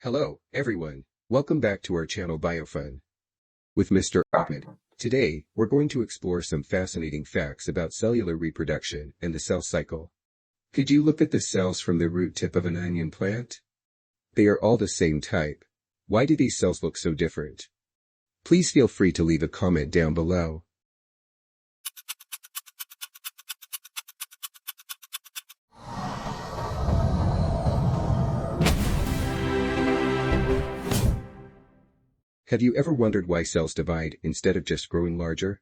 Hello, everyone. Welcome back to our channel BioFun with Mr. Ahmed. Today, we're going to explore some fascinating facts about cellular reproduction and the cell cycle. Could you look at the cells from the root tip of an onion plant? They are all the same type. Why do these cells look so different? Please feel free to leave a comment down below. Have you ever wondered why cells divide instead of just growing larger?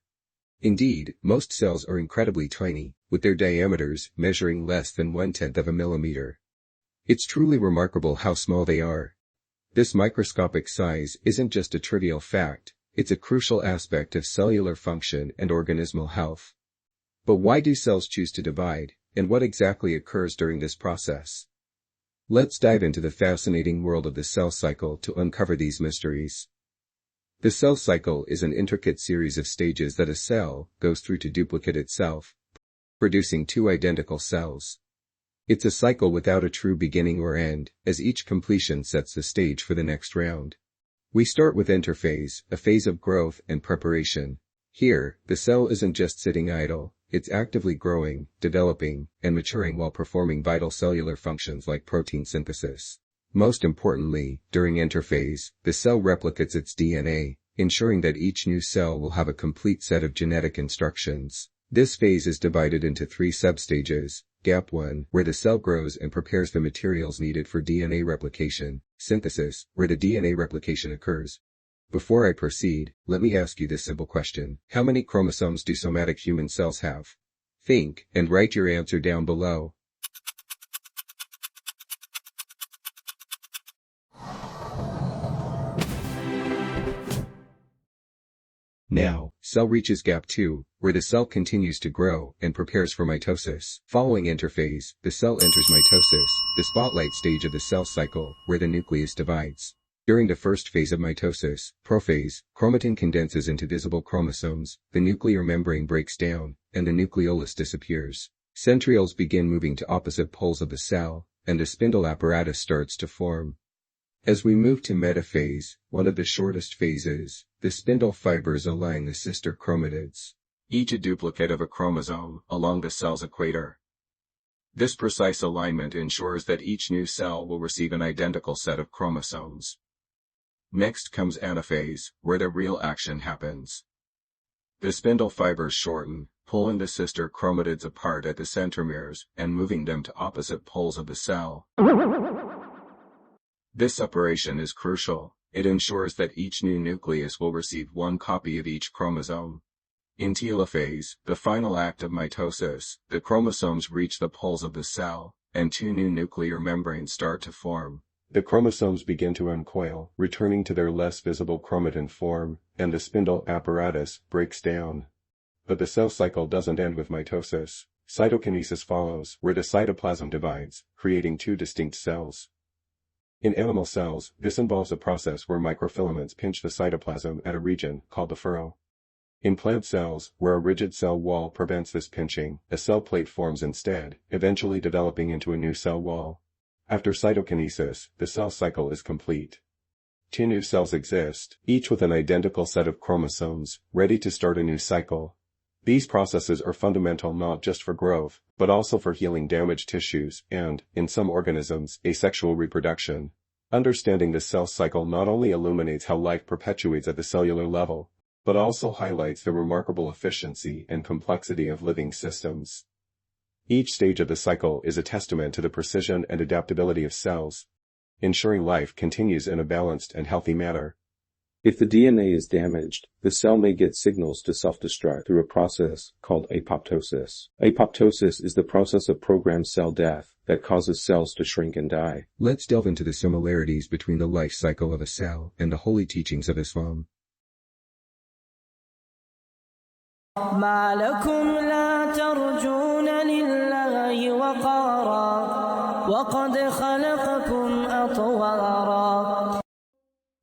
Indeed, most cells are incredibly tiny, with their diameters measuring less than 1/10 of a millimeter. It's truly remarkable how small they are. This microscopic size isn't just a trivial fact, it's a crucial aspect of cellular function and organismal health. But why do cells choose to divide, and what exactly occurs during this process? Let's dive into the fascinating world of the cell cycle to uncover these mysteries. The cell cycle is an intricate series of stages that a cell goes through to duplicate itself, producing two identical cells. It's a cycle without a true beginning or end, as each completion sets the stage for the next round. We start with interphase, a phase of growth and preparation. Here, the cell isn't just sitting idle, it's actively growing, developing, and maturing while performing vital cellular functions like protein synthesis. Most importantly, during interphase, the cell replicates its DNA, ensuring that each new cell will have a complete set of genetic instructions. This phase is divided into three substages: Gap 1, where the cell grows and prepares the materials needed for DNA replication; Synthesis, where the DNA replication occurs. Before I proceed, let me ask you this simple question. How many chromosomes do somatic human cells have? Think, and write your answer down below. Now, cell reaches gap 2, where the cell continues to grow and prepares for mitosis. Following interphase, the cell enters mitosis, the spotlight stage of the cell cycle, where the nucleus divides. During the first phase of mitosis, prophase, chromatin condenses into visible chromosomes, the nuclear membrane breaks down, and the nucleolus disappears. Centrioles begin moving to opposite poles of the cell, and a spindle apparatus starts to form. As we move to metaphase, one of the shortest phases, the spindle fibers align the sister chromatids, each a duplicate of a chromosome, along the cell's equator. This precise alignment ensures that each new cell will receive an identical set of chromosomes. Next comes anaphase, where the real action happens. The spindle fibers shorten, pulling the sister chromatids apart at the centromeres and moving them to opposite poles of the cell. This separation is crucial. It ensures that each new nucleus will receive one copy of each chromosome. In telophase, the final act of mitosis, the chromosomes reach the poles of the cell, and two new nuclear membranes start to form. The chromosomes begin to uncoil, returning to their less visible chromatin form, and the spindle apparatus breaks down. But the cell cycle doesn't end with mitosis. Cytokinesis follows, where the cytoplasm divides, creating two distinct cells. In animal cells, this involves a process where microfilaments pinch the cytoplasm at a region called the furrow. In plant cells, where a rigid cell wall prevents this pinching, a cell plate forms instead, eventually developing into a new cell wall. After cytokinesis, the cell cycle is complete. Two new cells exist, each with an identical set of chromosomes, ready to start a new cycle. These processes are fundamental not just for growth, but also for healing damaged tissues and, in some organisms, asexual reproduction. Understanding the cell cycle not only illuminates how life perpetuates at the cellular level, but also highlights the remarkable efficiency and complexity of living systems. Each stage of the cycle is a testament to the precision and adaptability of cells, ensuring life continues in a balanced and healthy manner. If the DNA is damaged, the cell may get signals to self-destruct through a process called apoptosis. Apoptosis is the process of programmed cell death that causes cells to shrink and die. Let's delve into the similarities between the life cycle of a cell and the holy teachings of Islam. ما لكم لا ترجون لله وقارا وقد خلقكم أطوارا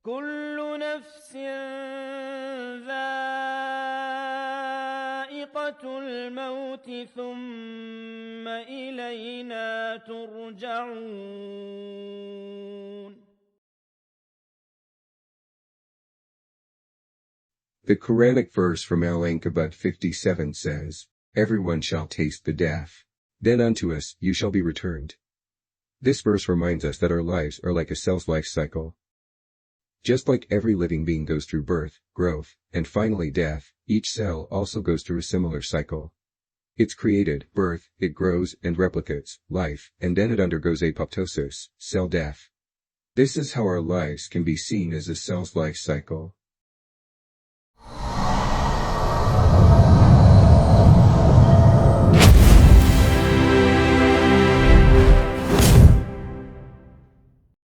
كل نفس ذائقة الموت ثم إلينا ترجعون The Quranic verse from Al-Ankabut 57 says, "Everyone shall taste the death. Then unto us you shall be returned." This verse reminds us that our lives are like a cell's life cycle. Just like every living being goes through birth, growth, and finally death, each cell also goes through a similar cycle. It's created, birth, it grows and replicates, life, and then it undergoes apoptosis, cell death. This is how our lives can be seen as a cell's life cycle.